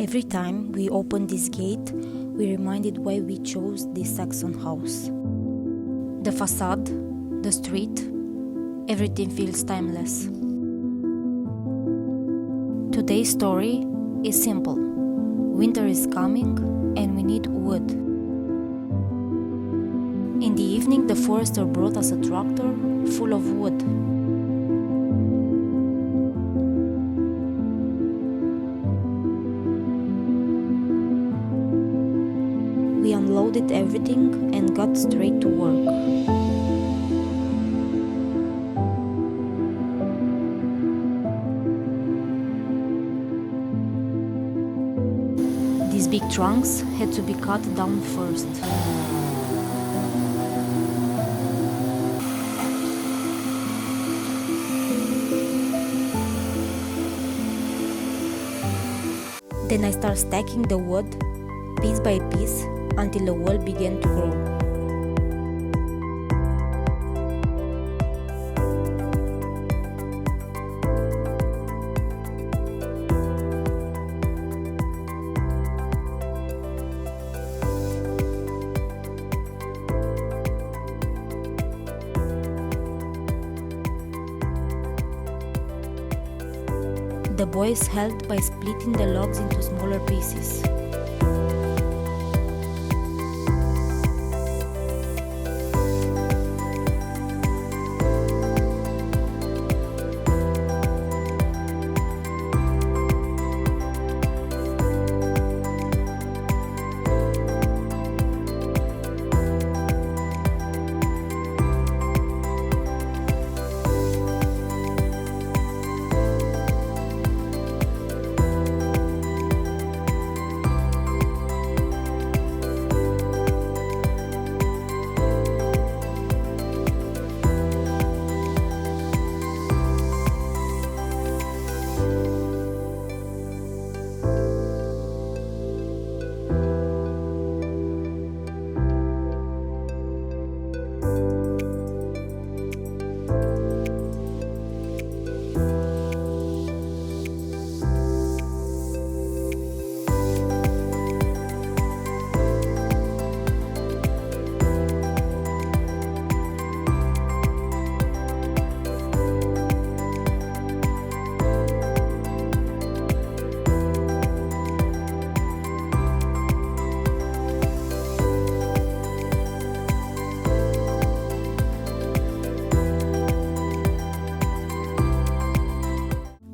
Every time we open this gate, we're reminded why we chose this Saxon house. The facade, the street, everything feels timeless. Today's story is simple. Winter is coming and we need wood. In the evening, the forester brought us a tractor full of wood. We unloaded everything and got straight to work. These big trunks had to be cut down first. Then I started stacking the wood piece by piece until the wall began to grow. The boys helped by splitting the logs into smaller pieces.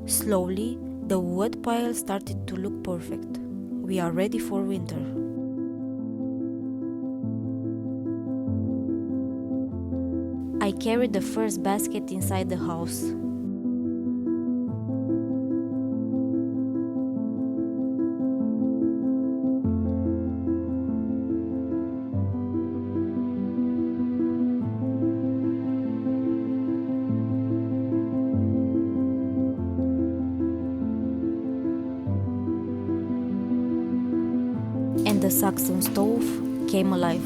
Slowly, the wood pile started to look perfect. We are ready for winter. I carried the first basket inside the house. And the Saxon stove came alive.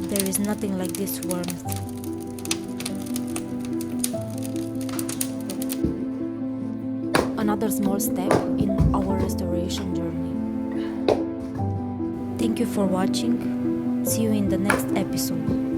There is nothing like this warmth. Another small step in our restoration journey. Thank you for watching. See you in the next episode.